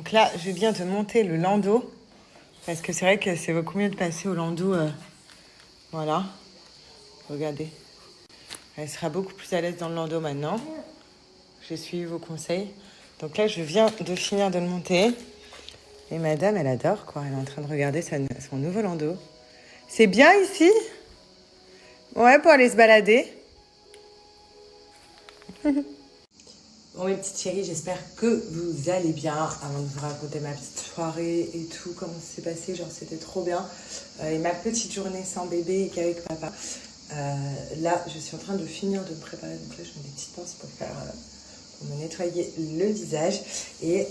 Donc là, je viens de monter le landau. Parce que c'est vrai que c'est beaucoup mieux de passer au landau. Voilà. Regardez. Elle sera beaucoup plus à l'aise dans le landau maintenant. J'ai suivi vos conseils. Donc là, je viens de finir de le monter. Et madame, elle adore, quoi. Elle est en train de regarder son nouveau landau. C'est bien ici? Ouais, pour aller se balader. Bon, mes petites chéries, j'espère que vous allez bien. Avant de vous raconter ma petite soirée et tout, comment ça s'est passé, genre c'était trop bien. Et ma petite journée sans bébé et qu'avec papa. Là, je suis en train de finir de me préparer. Donc là, je mets des petites pinces pour me nettoyer le visage. Et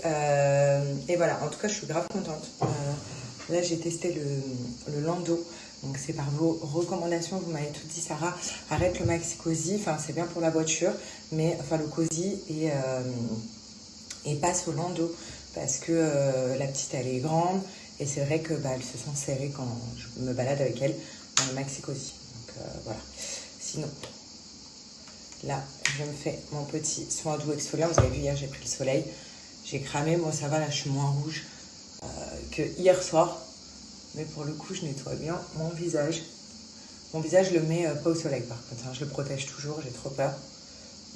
voilà, en tout cas, je suis grave contente. Là, j'ai testé le Lando. Donc, c'est par vos recommandations. Vous m'avez tout dit, Sarah, arrête le maxi cosy. Enfin, c'est bien pour la voiture, mais enfin, le cosy et passe au Lando. Parce que la petite, elle est grande. Et c'est vrai que elle se sent serrée quand je me balade avec elle dans le maxi cosy. Donc, voilà. Sinon, là, je me fais mon petit soin doux exfoliant. Vous avez vu, hier, j'ai pris le soleil. J'ai cramé. Moi, ça va, là, je suis moins rouge que hier soir. Mais pour le coup, je nettoie bien mon visage. Mon visage, je le mets pas au soleil, par contre. Hein. Je le protège toujours, j'ai trop peur.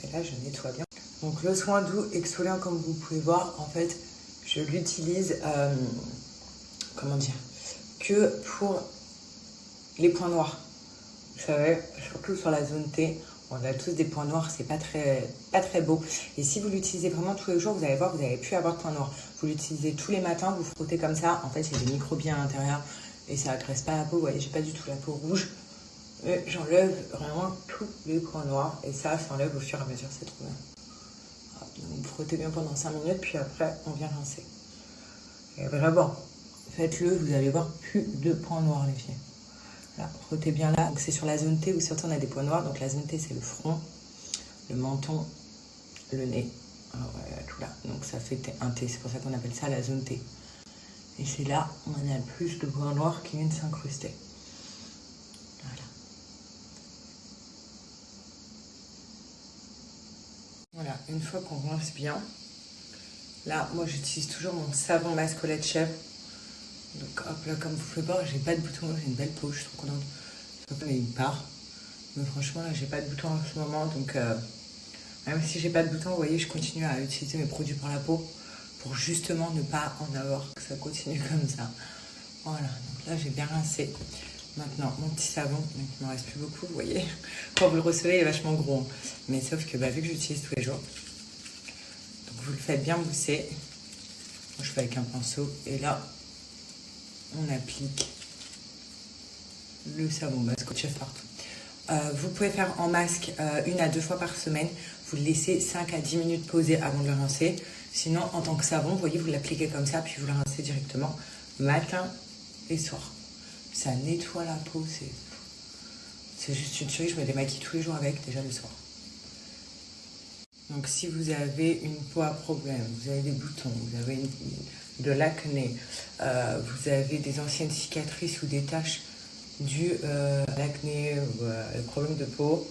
Mais là, je nettoie bien. Donc, le soin doux exfoliant, comme vous pouvez voir, en fait, je l'utilise, comment dire, que pour les points noirs. Vous savez, surtout sur la zone T. On a tous des points noirs, c'est pas très beau. Et si vous l'utilisez vraiment tous les jours, vous allez voir, vous n'allez plus avoir de points noirs. Vous l'utilisez tous les matins, vous frottez comme ça. En fait, il y a des microbiens à l'intérieur et ça agresse pas la peau. Vous voyez, j'ai pas du tout la peau rouge. Et j'enlève vraiment tous les points noirs et ça s'enlève au fur et à mesure, c'est trop bien. Donc, frottez bien pendant 5 minutes, puis après, on vient rincer. Et vraiment, faites-le, vous allez voir plus de points noirs, les filles. Là, frottez bien là. Donc c'est sur la zone T où surtout on a des points noirs. Donc la zone T, c'est le front, le menton, le nez. Ah ouais, tout là. Donc ça fait un T. C'est pour ça qu'on appelle ça la zone T. Et c'est là où on a le plus de points noirs qui viennent s'incruster. Voilà. Voilà, une fois qu'on rince bien, là, moi j'utilise toujours mon savon masque au lait de chèvre. Donc hop là, comme vous pouvez voir, j'ai pas de bouton, j'ai une belle peau, je suis trop contente. Mais il part. Mais franchement, là, j'ai pas de bouton en ce moment, donc même si j'ai pas de bouton, vous voyez, je continue à utiliser mes produits pour la peau pour justement ne pas en avoir, que ça continue comme ça. Voilà, donc là, j'ai bien rincé. Maintenant, mon petit savon, donc il me reste plus beaucoup, vous voyez. Quand vous le recevez, il est vachement gros. Hein. Mais sauf que vu que j'utilise tous les jours, donc vous le faites bien mousser. Moi, je fais avec un pinceau et là, on applique le savon masque au chef partout. Vous pouvez faire en masque 1 à 2 fois par semaine. Vous le laissez 5 à 10 minutes poser avant de le rincer. Sinon, en tant que savon, vous voyez, vous l'appliquez comme ça, puis vous le rincez directement matin et soir. Ça nettoie la peau, c'est juste une tuerie. Je me démaquille tous les jours avec, déjà le soir. Donc, si vous avez une peau à problème, vous avez des boutons, vous avez de l'acné, vous avez des anciennes cicatrices ou des taches dû à l'acné ou à problème de peau,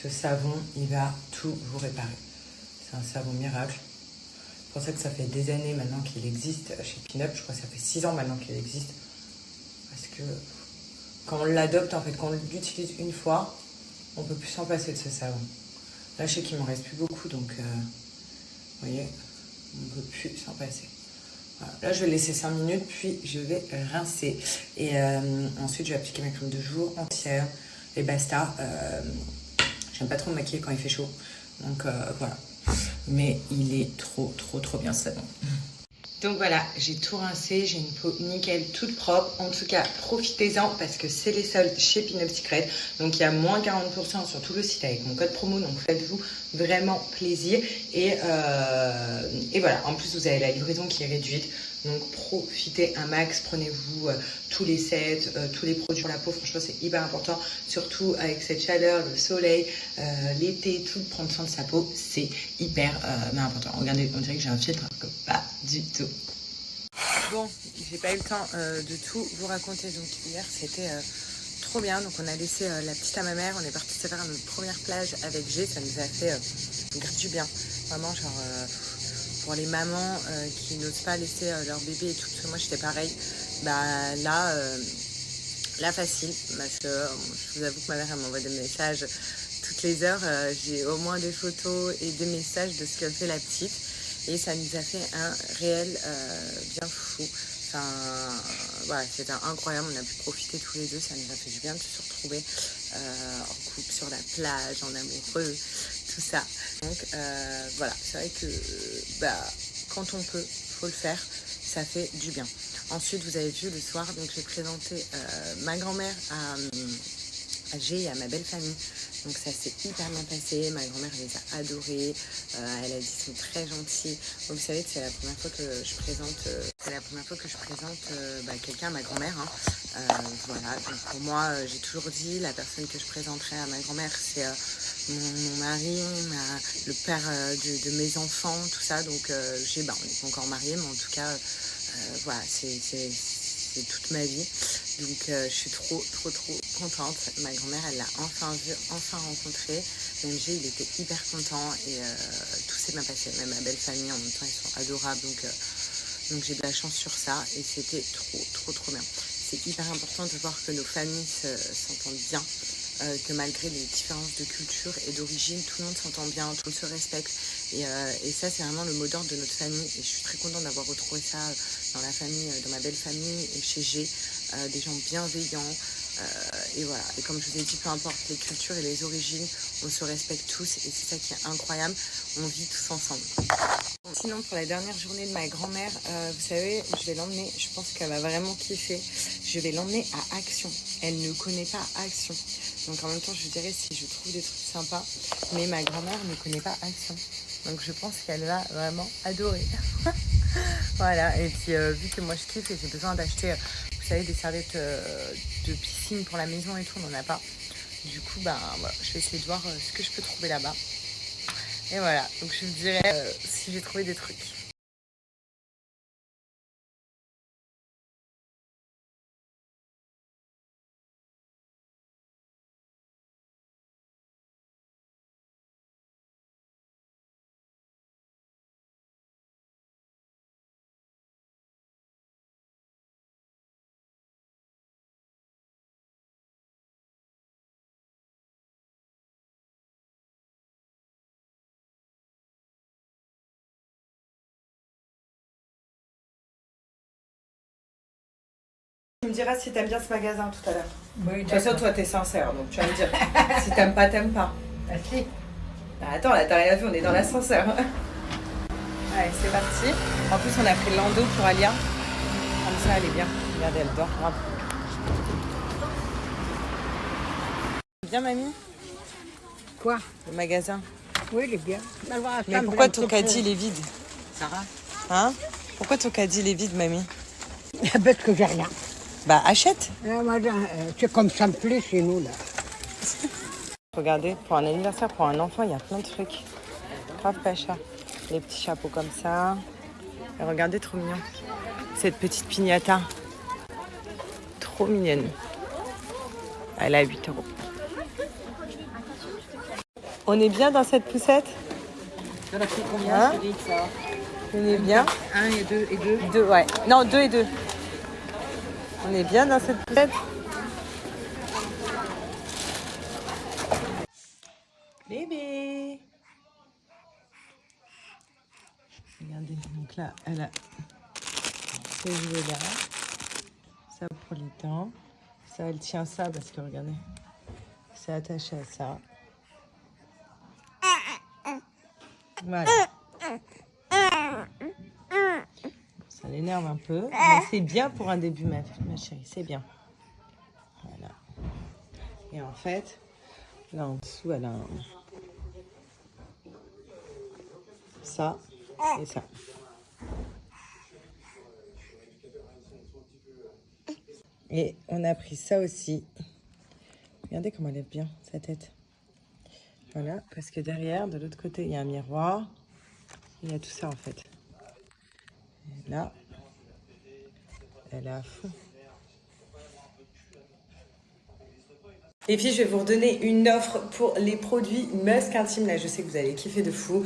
ce savon, il va tout vous réparer. C'est un savon miracle. C'est pour ça que ça fait des années maintenant qu'il existe chez Pin-Up. Je crois que ça fait 6 ans maintenant qu'il existe. Parce que quand on l'adopte, en fait, quand on l'utilise une fois, on ne peut plus s'en passer de ce savon. Là, je sais qu'il m'en reste plus beaucoup, donc vous voyez, on ne peut plus s'en passer. Voilà. Là, je vais laisser 5 minutes, puis je vais rincer. Et ensuite, je vais appliquer ma crème de jour entière et basta. J'aime pas trop me maquiller quand il fait chaud. Donc, voilà. Mais il est trop bien, ce savon. Donc voilà, j'ai tout rincé, j'ai une peau nickel, toute propre. En tout cas, profitez-en parce que c'est les soldes chez Pin-Up Secret. Donc il y a moins 40% sur tout le site avec mon code promo. Donc faites-vous vraiment plaisir. Et voilà, en plus vous avez la livraison qui est réduite. Donc profitez un max, prenez-vous tous les sets, tous les produits pour la peau. Franchement, c'est hyper important. Surtout avec cette chaleur, le soleil, l'été, tout, prendre soin de sa peau, c'est hyper important. Regardez, on dirait que j'ai un filtre, que pas du tout. Bon, j'ai pas eu le temps de tout vous raconter. Donc hier, c'était trop bien. Donc on a laissé la petite à ma mère. On est parti se faire notre première plage avec G. Ça nous a fait grave du bien. Vraiment, genre... pour les mamans qui n'osent pas laisser leur bébé et tout, parce que moi j'étais pareil, bah là facile, parce que je vous avoue que ma mère elle m'envoie des messages toutes les heures, j'ai au moins des photos et des messages de ce que fait la petite, et ça nous a fait un réel bien fou. Enfin, voilà, c'était incroyable, on a pu profiter tous les deux, ça nous a fait du bien de se retrouver en couple sur la plage, en amoureux, tout ça. Donc voilà, c'est vrai que quand on peut, faut le faire, ça fait du bien. Ensuite, vous avez vu le soir, donc j'ai présenté ma grand-mère à G et à ma belle famille. Donc ça s'est hyper bien passé, ma grand-mère les a adorés, elle a dit qu'ils sont très gentils. Donc vous savez que c'est la première fois que je présente, quelqu'un à ma grand-mère. Voilà, donc pour moi, j'ai toujours dit, la personne que je présenterai à ma grand-mère, c'est mon mari, le père de mes enfants, tout ça. Donc on n'est pas encore mariés, mais en tout cas, voilà, c'est toute ma vie. Donc je suis trop contente. Ma grand-mère, elle l'a enfin vu, enfin rencontré. Même G, il était hyper content et tout s'est bien passé. Même ma belle famille, en même temps, ils sont adorables. Donc j'ai de la chance sur ça et c'était trop bien. C'est hyper important de voir que nos familles s'entendent bien. Que malgré les différences de culture et d'origine, tout le monde s'entend bien, tout le monde se respecte. Et ça, c'est vraiment le mot d'ordre de notre famille. Et je suis très contente d'avoir retrouvé ça dans la famille, dans ma belle famille et chez G. Des gens bienveillants. Et voilà. Et comme je vous ai dit, peu importe les cultures et les origines, on se respecte tous. Et c'est ça qui est incroyable. On vit tous ensemble. Sinon, pour la dernière journée de ma grand-mère, vous savez, je vais l'emmener, je pense qu'elle va vraiment kiffer. Je vais l'emmener à Action. Elle ne connaît pas Action. Donc en même temps, je vous dirais si je trouve des trucs sympas. Mais ma grand-mère ne connaît pas Action. Donc je pense qu'elle va vraiment adorer. Voilà, et puis vu que moi je kiffe et j'ai besoin d'acheter, vous savez, des serviettes de piscine pour la maison et tout, on n'en a pas. Du coup, voilà, je vais essayer de voir ce que je peux trouver là-bas. Et voilà, donc je vous dirai si j'ai trouvé des trucs. Tu me diras si t'aimes bien ce magasin tout à l'heure. Oui, De toute façon, toi, t'es sincère, donc tu vas me dire. Si t'aimes pas, t'aimes pas. Merci. Bah, attends, là, t'as rien vu, on est dans l'ascenseur. Allez, c'est parti. En plus, on a pris le landau pour Alia. Comme ça, elle est bien. Regardez, elle dort grave. Bien, mamie, Quoi? le magasin. Oui, il est bien. Mais pourquoi ton caddie, il est vide? Sarah? Hein? Pourquoi ton caddie, il est vide, mamie? Parce que j'ai rien. Bah, achète. C'est comme ça me plaît chez nous, là. Regardez, pour un anniversaire, pour un enfant, il y a plein de trucs. Grave pas cher. Les petits chapeaux comme ça. Et regardez, trop mignon. Cette petite piñata. Trop mignonne. Elle est à 8 €. On est bien dans cette poussette? Ça a fait combien, Hein? ça? On est bien? 1 et 2 et 2. 2, ouais. Non, 2 et 2. On est bien dans cette poussette? Bébé! Regardez, donc là, elle a ce jouet là. Ça pour les dents. Ça, elle tient ça parce que regardez, c'est attaché à ça. Voilà. Ça l'énerve un peu, mais c'est bien pour un début, ma chérie, c'est bien. Voilà. Et en fait, là en dessous, elle a ça et ça. Et on a pris ça aussi. Regardez comment elle lève bien sa tête. Voilà, parce que derrière, de l'autre côté, il y a un miroir. Il y a tout ça en fait. Et là, elle est à fond. Les filles, je vais vous redonner une offre pour les produits Musk Intime. Là, je sais que vous allez kiffer de fou.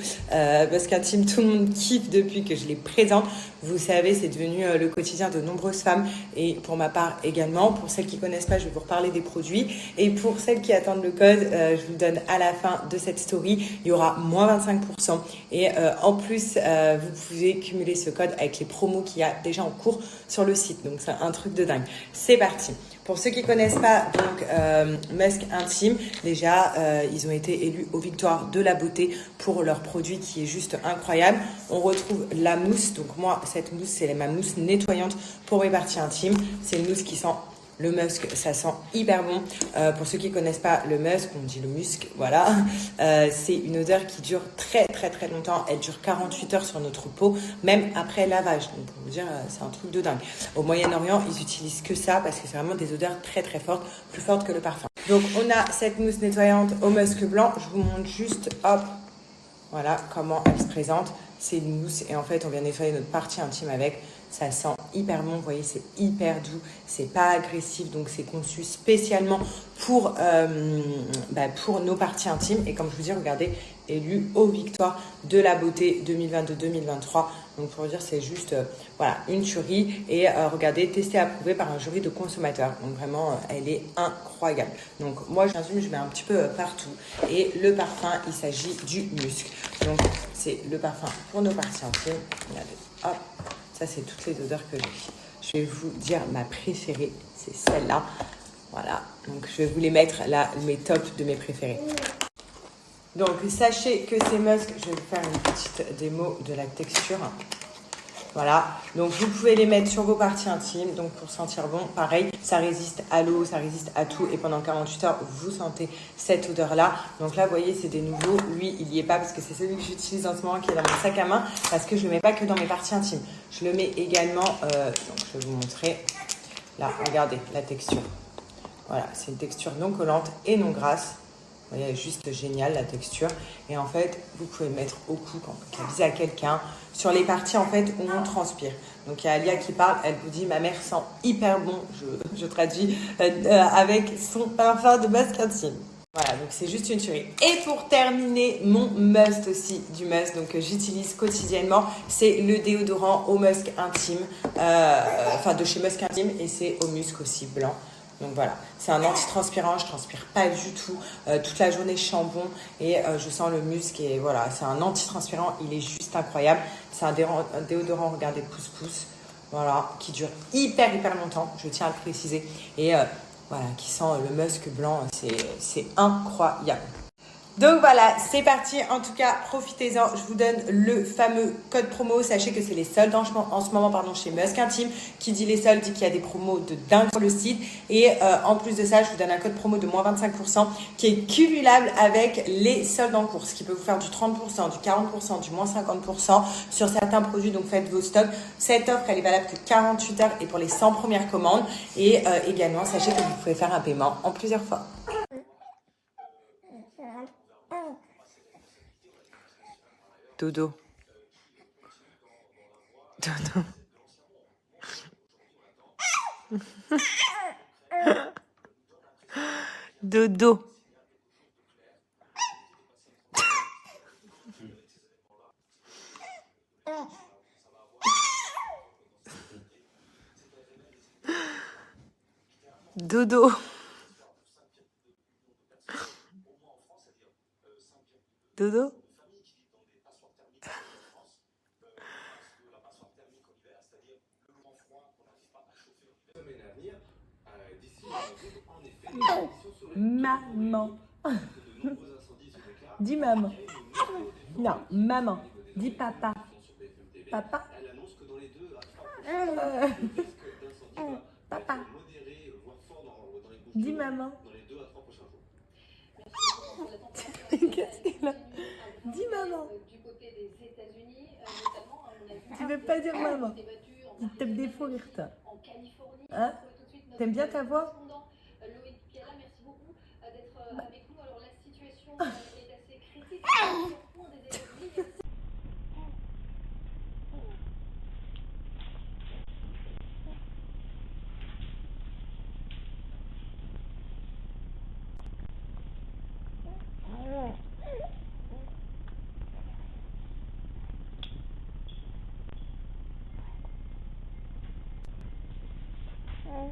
Musk Intime, tout le monde kiffe depuis que je les présente. Vous savez, c'est devenu le quotidien de nombreuses femmes et pour ma part également. Pour celles qui connaissent pas, je vais vous reparler des produits. Et pour celles qui attendent le code, je vous le donne à la fin de cette story. Il y aura moins 25%. Et en plus, vous pouvez cumuler ce code avec les promos qu'il y a déjà en cours sur le site. Donc, c'est un truc de dingue. C'est parti. Pour ceux qui connaissent pas, donc Musk Intime, déjà ils ont été élus aux victoires de la beauté pour leur produit qui est juste incroyable. On retrouve la mousse, donc moi cette mousse c'est ma mousse nettoyante pour mes parties intimes. C'est une mousse qui sent le musk, ça sent hyper bon. Pour ceux qui connaissent pas le musk, on dit le musc, voilà. C'est une odeur qui dure très très très longtemps. Elle dure 48 heures sur notre peau, même après lavage. Donc pour vous dire, c'est un truc de dingue. Au Moyen-Orient, ils utilisent que ça parce que c'est vraiment des odeurs très très fortes, plus fortes que le parfum. Donc on a cette mousse nettoyante au musc blanc. Je vous montre juste, hop, voilà comment elle se présente. C'est une mousse et en fait on vient nettoyer notre partie intime avec. Ça sent hyper bon, vous voyez, c'est hyper doux, c'est pas agressif, donc c'est conçu spécialement pour nos parties intimes. Et comme je vous dis, regardez, élu aux victoires de la beauté 2022-2023. Donc pour vous dire, c'est juste voilà, une tuerie. Et regardez, testé et approuvé par un jury de consommateurs. Donc vraiment, elle est incroyable. Donc moi, je mets un petit peu partout. Et le parfum, il s'agit du musc. Donc c'est le parfum pour nos parties intimes. Regardez, hop. Ça, c'est toutes les odeurs que j'ai. Je vais vous dire ma préférée, c'est celle-là. Voilà, donc je vais vous les mettre là, mes tops de mes préférés. Donc, sachez que ces musks, je vais vous faire une petite démo de la texture. Voilà, donc vous pouvez les mettre sur vos parties intimes, donc pour sentir bon, pareil, ça résiste à l'eau, ça résiste à tout, et pendant 48 heures, vous sentez cette odeur-là. Donc là, vous voyez, c'est des nouveaux, lui, il n'y est pas, parce que c'est celui que j'utilise en ce moment, qui est dans mon sac à main, parce que je ne le mets pas que dans mes parties intimes. Je le mets également, donc je vais vous montrer, là, regardez, la texture. Voilà, c'est une texture non collante et non grasse. Vous voyez, elle est juste géniale la texture. Et en fait, vous pouvez le mettre au cou quand vous avisez à quelqu'un. Sur les parties en fait où on transpire. Donc il y a Alia qui parle, elle vous dit ma mère sent hyper bon, je traduis, avec son parfum de Musk Intime. Voilà, donc c'est juste une tuerie. Et pour terminer, mon must aussi du must, donc que j'utilise quotidiennement, c'est le déodorant au Musk Intime, de chez Musk Intime, et c'est au musc aussi blanc. Donc voilà, c'est un anti-transpirant, je transpire pas du tout, toute la journée je sens bon et je sens le musc et voilà, c'est un anti-transpirant, il est juste incroyable. C'est un déodorant, regardez, pouce-pouce, voilà, qui dure hyper longtemps, je tiens à le préciser, et voilà, qui sent le musk blanc, c'est incroyable. Donc voilà, c'est parti. En tout cas, profitez-en. Je vous donne le fameux code promo. Sachez que c'est les soldes en ce moment chez Musk Intime. Qui dit les soldes dit qu'il y a des promos de dingue sur le site. Et en plus de ça, je vous donne un code promo de moins 25% qui est cumulable avec les soldes en cours. Ce qui peut vous faire du 30%, du 40%, du moins 50% sur certains produits. Donc faites vos stocks. Cette offre, elle est valable que 48 heures et pour les 100 premières commandes. Et également, sachez que vous pouvez faire un paiement en plusieurs fois. Dodo. Dodo. Dodo. Dodo. Dodo. Maman. Dis maman. Non, maman. Dis papa. Papa. Papa. Dis maman. Qu'est-ce qu'il a? Dis maman. Tu veux pas dire maman? Tu te tapes des fous rire, toi. Hein? T'aimes bien ta voix? Euh,